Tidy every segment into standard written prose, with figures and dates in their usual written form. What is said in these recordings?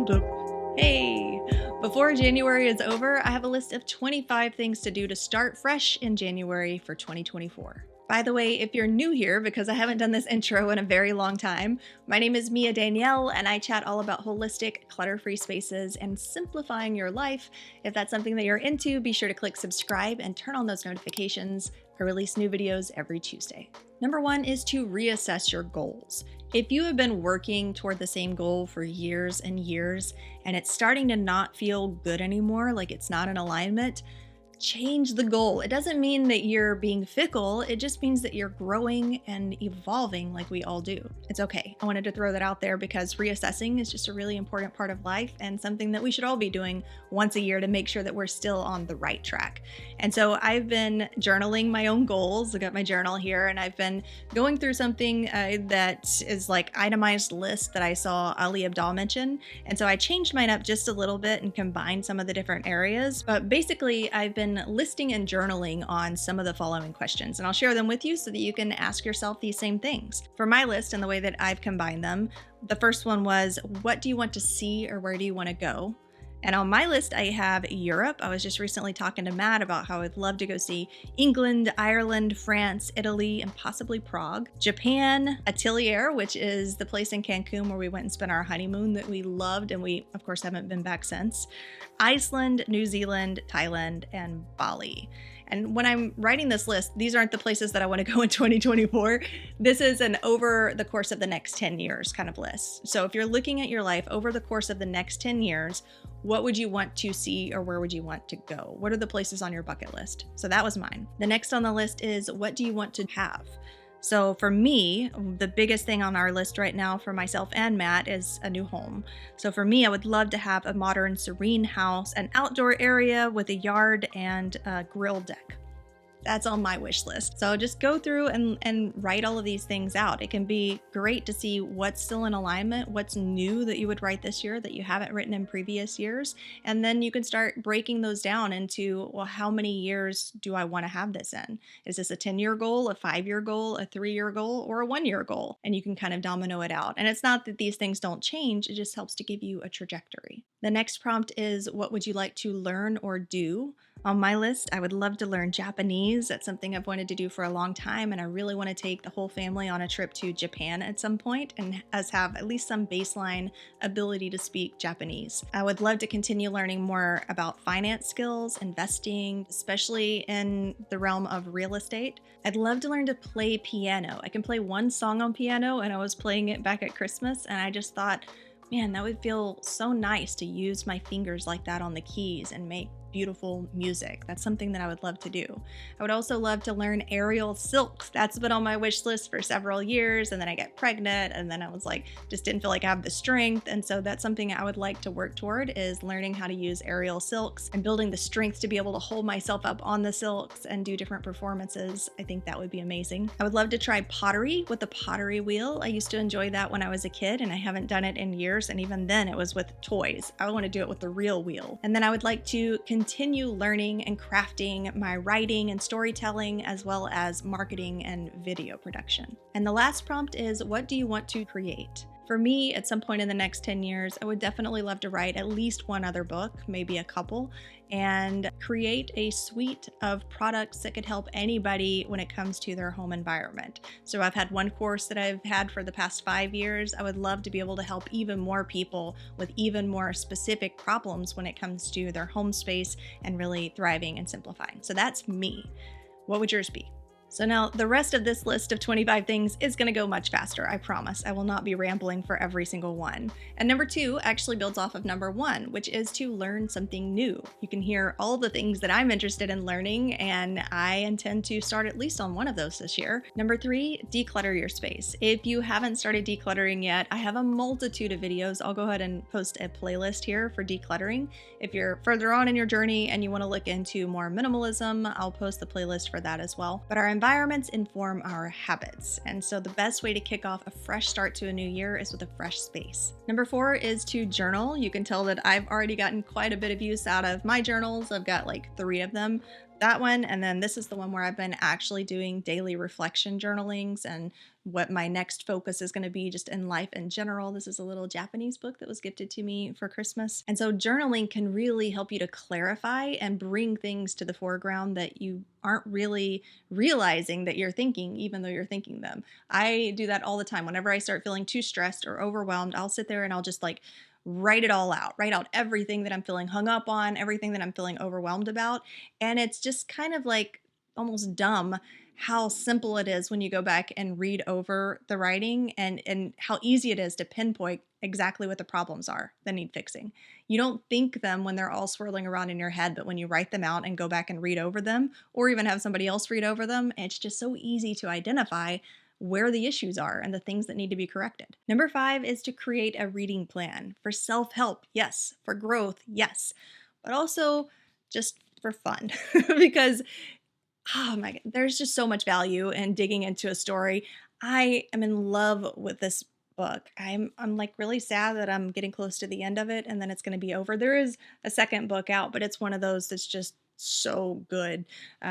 hold up. Hey, before January is over, I have a list of 25 things to do to start fresh in January for 2024. By the way, if you're new here, because I haven't done this intro in a very long time, my name is Danielle, and I chat all about holistic, clutter-free spaces and simplifying your life. If that's something that you're into, be sure to click subscribe and turn on those notifications. I release new videos every Tuesday. Number one is to reassess your goals. If you have been working toward the same goal for years and years, and it's starting to not feel good anymore, like it's not in alignment, change the goal. It doesn't mean that you're being fickle. It just means that you're growing and evolving like we all do. It's okay. I wanted to throw that out there because reassessing is just a really important part of life and something that we should all be doing once a year to make sure that we're still on the right track. And so I've been journaling my own goals. I got my journal here, and I've been going through something that is like itemized list that I saw Ali Abdaal mention. And so I changed mine up just a little bit and combined some of the different areas. But basically, I've been listing and journaling on some of the following questions, and I'll share them with you so that you can ask yourself these same things. For my list and the way that I've combined them, the first one was, what do you want to see or where do you want to go? And on my list, I have Europe. I was just recently talking to Matt about how I'd love to go see England, Ireland, France, Italy, and possibly Prague. Japan, Atelier, which is the place in Cancun where we went and spent our honeymoon that we loved, and we, of course, haven't been back since. Iceland, New Zealand, Thailand, and Bali. And when I'm writing this list, these aren't the places that I want to go in 2024. This is an over the course of the next 10 years kind of list. So if you're looking at your life over the course of the next 10 years, what would you want to see or where would you want to go? What are the places on your bucket list? So that was mine. The next on the list is, what do you want to have? So for me, the biggest thing on our list right now for myself and Matt is a new home. So for me, I would love to have a modern, serene house, an outdoor area with a yard and a grill deck. That's on my wish list. So just go through and write all of these things out. It can be great to see what's still in alignment, what's new that you would write this year that you haven't written in previous years. And then you can start breaking those down into, well, how many years do I want to have this in? Is this a 10-year goal, a 5-year goal, a 3-year goal, or a 1-year goal? And you can kind of domino it out. And it's not that these things don't change, it just helps to give you a trajectory. The next prompt is, what would you like to learn or do? On my list, I would love to learn Japanese. That's something I've wanted to do for a long time, and I really want to take the whole family on a trip to Japan at some point and us have at least some baseline ability to speak Japanese. I would love to continue learning more about finance skills, investing, especially in the realm of real estate. I'd love to learn to play piano. I can play one song on piano, and I was playing it back at Christmas, and I just thought, man, that would feel so nice to use my fingers like that on the keys and make beautiful music. That's something that I would love to do. I would also love to learn aerial silks. That's been on my wish list for several years, and then I got pregnant, and then I was like, just didn't feel like I have the strength. And so that's something I would like to work toward, is learning how to use aerial silks and building the strength to be able to hold myself up on the silks and do different performances. I think that would be amazing. I would love to try pottery with a pottery wheel. I used to enjoy that when I was a kid, and I haven't done it in years. And even then it was with toys. I want to do it with the real wheel. And then I would like to continue learning and crafting my writing and storytelling, as well as marketing and video production. And the last prompt is, what do you want to create? For me, at some point in the next 10 years, I would definitely love to write at least one other book, maybe a couple, and create a suite of products that could help anybody when it comes to their home environment. So I've had one course that I've had for the past 5 years. I would love to be able to help even more people with even more specific problems when it comes to their home space and really thriving and simplifying. So that's me. What would yours be? So now the rest of this list of 25 things is going to go much faster, I promise. I will not be rambling for every single one. And number 2 actually builds off of number 1, which is to learn something new. You can hear all the things that I'm interested in learning, and I intend to start at least on one of those this year. Number 3, declutter your space. If you haven't started decluttering yet, I have a multitude of videos. I'll go ahead and post a playlist here for decluttering. If you're further on in your journey and you want to look into more minimalism, I'll post the playlist for that as well. But our environments inform our habits. And so the best way to kick off a fresh start to a new year is with a fresh space. Number 4 is to journal. You can tell that I've already gotten quite a bit of use out of my journals. I've got like 3 of them. That one, and then this is the one where I've been actually doing daily reflection journalings and what my next focus is going to be just in life in general. This is a little Japanese book that was gifted to me for Christmas. And so journaling can really help you to clarify and bring things to the foreground that you aren't really realizing that you're thinking, even though you're thinking them. I do that all the time. Whenever I start feeling too stressed or overwhelmed, I'll sit there and I'll just like write it all out, write out everything that I'm feeling hung up on, everything that I'm feeling overwhelmed about. And it's just kind of like almost dumb how simple it is when you go back and read over the writing, and how easy it is to pinpoint exactly what the problems are that need fixing. You don't think them when they're all swirling around in your head, but when you write them out and go back and read over them, or even have somebody else read over them, it's just so easy to identify where the issues are and the things that need to be corrected. Number 5 is to create a reading plan for self-help, yes, for growth, yes, but also just for fun because oh my God, there's just so much value in digging into a story. I am in love with this book. I'm like really sad that I'm getting close to the end of it and then it's going to be over. There is a second book out, but it's one of those that's just so good.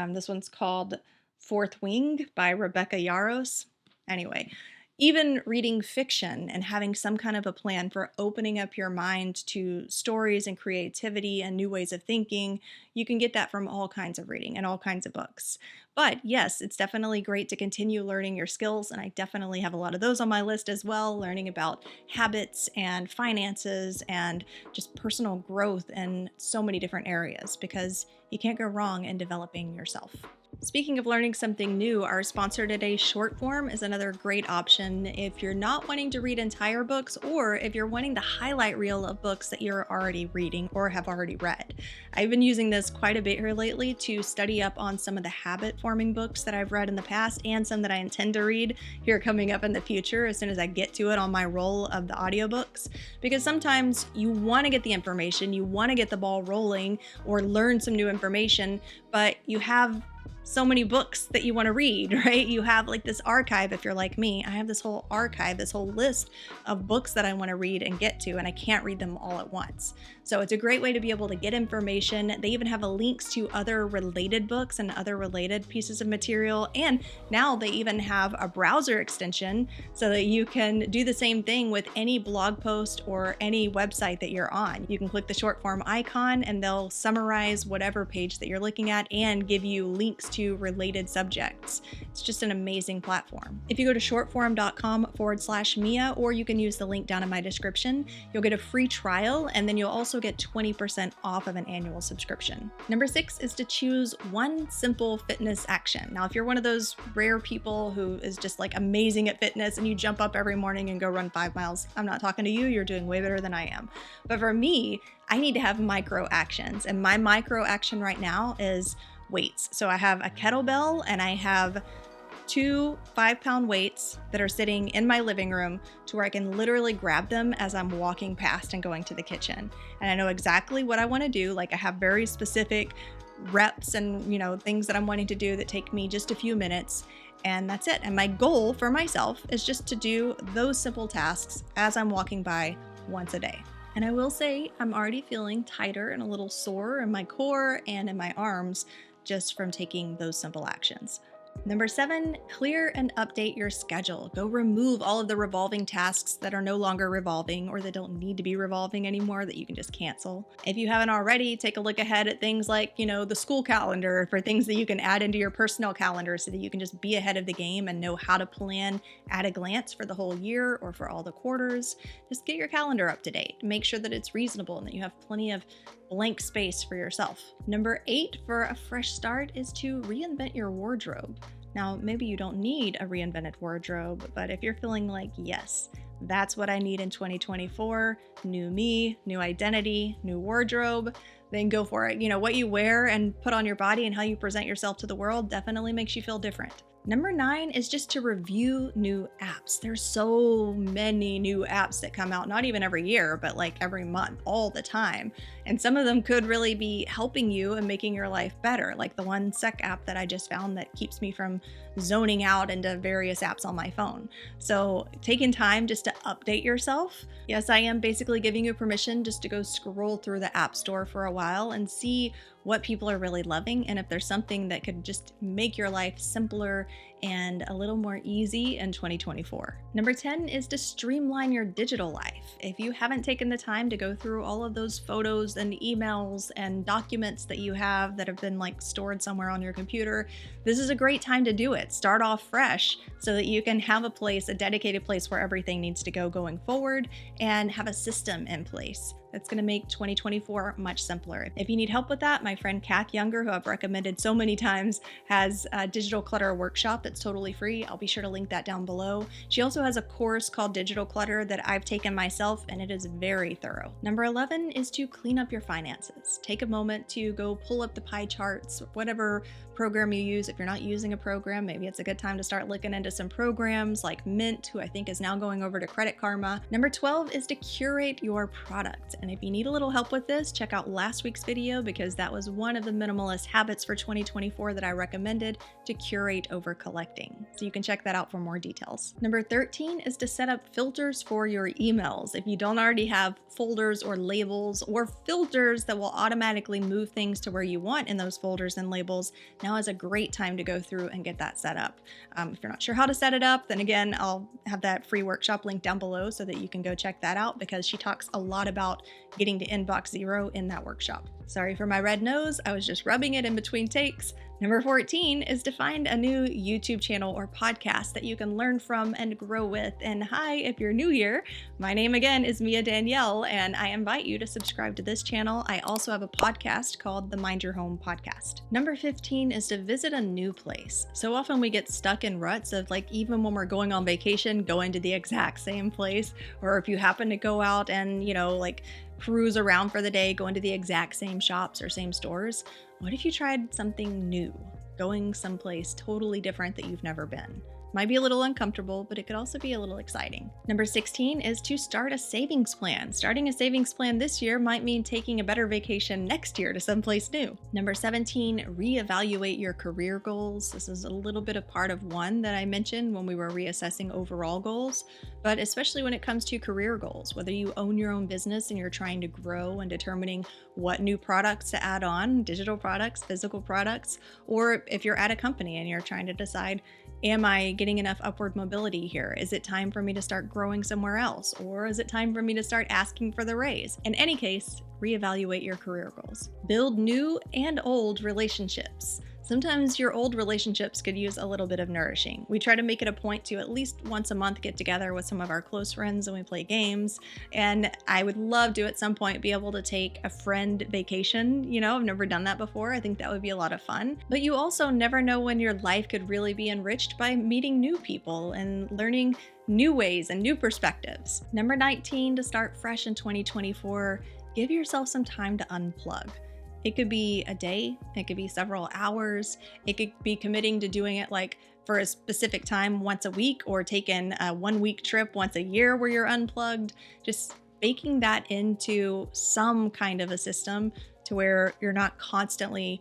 This one's called Fourth Wing by Rebecca Yarros. Anyway, even reading fiction and having some kind of a plan for opening up your mind to stories and creativity and new ways of thinking, you can get that from all kinds of reading and all kinds of books. But yes, it's definitely great to continue learning your skills, and I definitely have a lot of those on my list as well, learning about habits and finances and just personal growth in so many different areas because you can't go wrong in developing yourself. Speaking of learning something new, our sponsor today, Shortform, is another great option if you're not wanting to read entire books or if you're wanting the highlight reel of books that you're already reading or have already read. I've been using this quite a bit here lately to study up on some of the habit forming books that I've read in the past and some that I intend to read here coming up in the future as soon as I get to it on my roll of the audiobooks. Because sometimes you want to get the information, you want to get the ball rolling or learn some new information, but you have so many books that you want to read, right? You have like this archive. If you're like me, I have this whole archive, this whole list of books that I want to read and get to, and I can't read them all at once. So it's a great way to be able to get information. They even have links to other related books and other related pieces of material. And now they even have a browser extension so that you can do the same thing with any blog post or any website that you're on. You can click the short form icon and they'll summarize whatever page that you're looking at and give you links to related subjects. It's just an amazing platform. If you go to shortform.com/Mia, or you can use the link down in my description, you'll get a free trial and then you'll also get 20% off of an annual subscription. Number 6 is to choose one simple fitness action. Now, if you're one of those rare people who is just like amazing at fitness and you jump up every morning and go run 5 miles, I'm not talking to you. You're doing way better than I am. But for me, I need to have micro actions. And my micro action right now is weights. So I have a kettlebell and I have 2 5-pound weights that are sitting in my living room to where I can literally grab them as I'm walking past and going to the kitchen. And I know exactly what I want to do. Like I have very specific reps and, things that I'm wanting to do that take me just a few minutes. And that's it. And my goal for myself is just to do those simple tasks as I'm walking by once a day. And I will say I'm already feeling tighter and a little sore in my core and in my arms just from taking those simple actions. Number 7, clear and update your schedule. Go remove all of the revolving tasks that are no longer revolving or that don't need to be revolving anymore that you can just cancel. If you haven't already, take a look ahead at things like, the school calendar for things that you can add into your personal calendar so that you can just be ahead of the game and know how to plan at a glance for the whole year or for all the quarters. Just get your calendar up to date. Make sure that it's reasonable and that you have plenty of blank space for yourself. Number 8 for a fresh start is to reinvent your wardrobe. Now, maybe you don't need a reinvented wardrobe, but if you're feeling like, yes, that's what I need in 2024, new me, new identity, new wardrobe, then go for it. What you wear and put on your body and how you present yourself to the world definitely makes you feel different. Number 9 is just to review new apps. There's so many new apps that come out, not even every year, but like every month, all the time. And some of them could really be helping you and making your life better, like the One Sec app that I just found that keeps me from zoning out into various apps on my phone. So taking time just to update yourself. Yes, I am basically giving you permission just to go scroll through the app store for a while and see what people are really loving and if there's something that could just make your life simpler and a little more easy in 2024. Number 10 is to streamline your digital life. If you haven't taken the time to go through all of those photos and emails and documents that you have that have been like stored somewhere on your computer, this is a great time to do it. Start off fresh so that you can have a place, a dedicated place where everything needs to go going forward and have a system in place. That's going to make 2024 much simpler. If you need help with that, my friend Kath Younger, who I've recommended so many times, has a digital clutter workshop that's totally free. I'll be sure to link that down below. She also has a course called Digital Clutter that I've taken myself, and it is very thorough. Number 11 is to clean up your finances. Take a moment to go pull up the pie charts, whatever program you use. If you're not using a program, maybe it's a good time to start looking into some programs like Mint, who I think is now going over to Credit Karma. Number 12 is to curate your product. And if you need a little help with this, check out last week's video because that was one of the minimalist habits for 2024 that I recommended, to curate over collecting. So you can check that out for more details. Number 13 is to set up filters for your emails. If you don't already have folders or labels or filters that will automatically move things to where you want in those folders and labels, now is a great time to go through and get that set up. If you're not sure how to set it up, then again, I'll have that free workshop link down below so that you can go check that out because she talks a lot about getting to inbox zero in that workshop. Sorry for my red nose, I was just rubbing it in between takes. Number 14 is to find a new YouTube channel or podcast that you can learn from and grow with. And hi, if you're new here, my name again is Mia Danielle, and I invite you to subscribe to this channel. I also have a podcast called the Mind Your Home Podcast. Number 15 is to visit a new place. So often we get stuck in ruts of like, even when we're going on vacation, going to the exact same place, or if you happen to go out and, like cruise around for the day, going to the exact same shops or same stores. What if you tried something new, going someplace totally different that you've never been? Might be a little uncomfortable, but it could also be a little exciting. Number 16 is to start a savings plan. Starting a savings plan this year might mean taking a better vacation next year to someplace new. Number 17, reevaluate your career goals. This is a little bit of part of one that I mentioned when we were reassessing overall goals, but especially when it comes to career goals, whether you own your own business and you're trying to grow and determining what new products to add on, digital products, physical products, or if you're at a company and you're trying to decide, am I getting enough upward mobility here? Is it time for me to start growing somewhere else? Or is it time for me to start asking for the raise? In any case, reevaluate your career goals. Build new and old relationships. Sometimes your old relationships could use a little bit of nourishing. We try to make it a point to at least once a month get together with some of our close friends and we play games. And I would love to at some point be able to take a friend vacation. I've never done that before. I think that would be a lot of fun. But you also never know when your life could really be enriched by meeting new people and learning new ways and new perspectives. Number 19, to start fresh in 2024, give yourself some time to unplug. It could be a day, it could be several hours, it could be committing to doing it like for a specific time once a week, or taking a 1 week trip once a year where you're unplugged. Just baking that into some kind of a system to where you're not constantly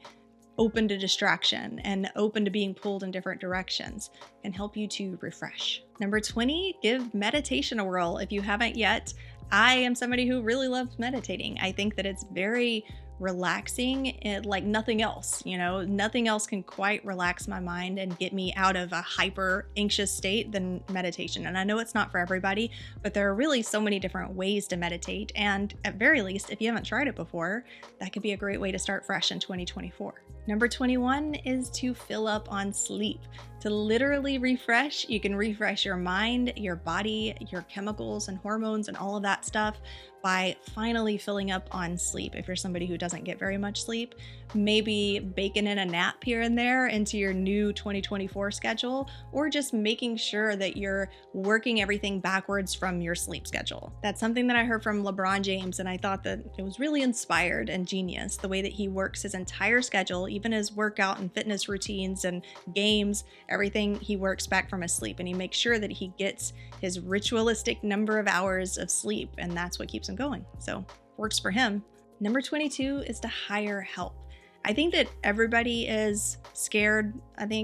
open to distraction and open to being pulled in different directions can help you to refresh. Number 20, give meditation a whirl if you haven't yet. I am somebody who really loves meditating. I think that it's very relaxing, like nothing else. Nothing else can quite relax my mind and get me out of a hyper anxious state than meditation. And I know it's not for everybody, but there are really so many different ways to meditate. And at very least, if you haven't tried it before, that could be a great way to start fresh in 2024. Number 21 is to fill up on sleep. To literally refresh, you can refresh your mind, your body, your chemicals and hormones and all of that stuff by finally filling up on sleep. If you're somebody who doesn't get very much sleep, maybe baking in a nap here and there into your new 2024 schedule, or just making sure that you're working everything backwards from your sleep schedule. That's something that I heard from LeBron James, and I thought that it was really inspired and genius, the way that he works his entire schedule, even his workout and fitness routines and games, everything he works back from his sleep, and he makes sure that he gets his ritualistic number of hours of sleep, and that's what keeps him going. So works for him. Number 22 is to hire help. I think that everybody is scared,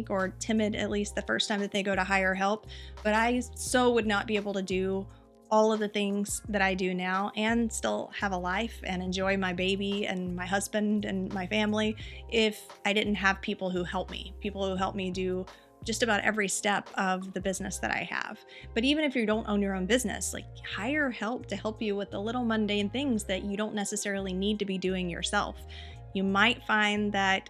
or timid at least the first time that they go to hire help, but I so would not be able to do all of the things that I do now and still have a life and enjoy my baby and my husband and my family if I didn't have people who help me do just about every step of the business that I have. But even if you don't own your own business, like hire help to help you with the little mundane things that you don't necessarily need to be doing yourself. You might find that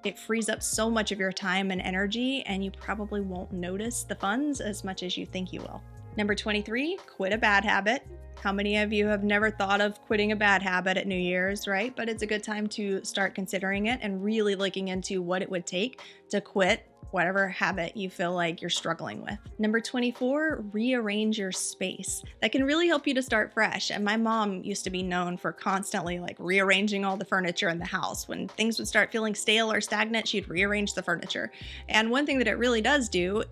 it frees up so much of your time and energy, and you probably won't notice the funds as much as you think you will. Number 23, quit a bad habit. How many of you have never thought of quitting a bad habit at New Year's, right? But it's a good time to start considering it and really looking into what it would take to quit whatever habit you feel like you're struggling with. Number 24, rearrange your space. That can really help you to start fresh. And my mom used to be known for constantly like rearranging all the furniture in the house. When things would start feeling stale or stagnant, she'd rearrange the furniture. And one thing that it really does do,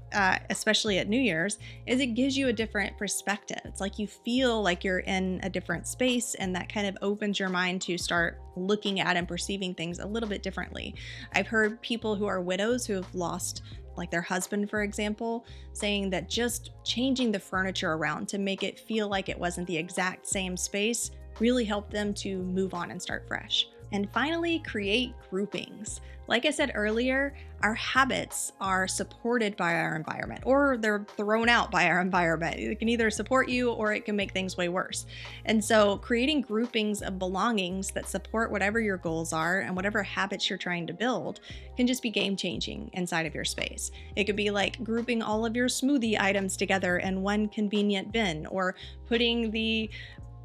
especially at New Year's, is it gives you a different perspective. It's like you feel like you're in a different space, and that kind of opens your mind to start looking at and perceiving things a little bit differently. I've heard people who are widows who have lost like their husband, for example, saying that just changing the furniture around to make it feel like it wasn't the exact same space really helped them to move on and start fresh. And finally, create groupings. Like I said earlier, our habits are supported by our environment, or they're thrown out by our environment. It can either support you or it can make things way worse. And so creating groupings of belongings that support whatever your goals are and whatever habits you're trying to build can just be game-changing inside of your space. It could be like grouping all of your smoothie items together in one convenient bin, or putting the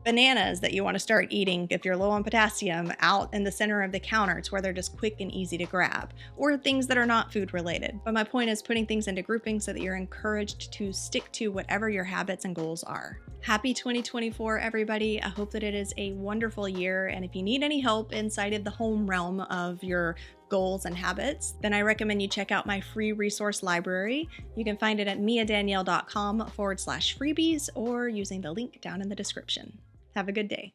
bananas that you want to start eating if you're low on potassium out in the center of the counter to where they're just quick and easy to grab, or things that are not food related. But my point is putting things into groupings so that you're encouraged to stick to whatever your habits and goals are. Happy 2024, everybody. I hope that it is a wonderful year. And if you need any help inside of the home realm of your goals and habits, then I recommend you check out my free resource library. You can find it at miadanielle.com/freebies or using the link down in the description. Have a good day.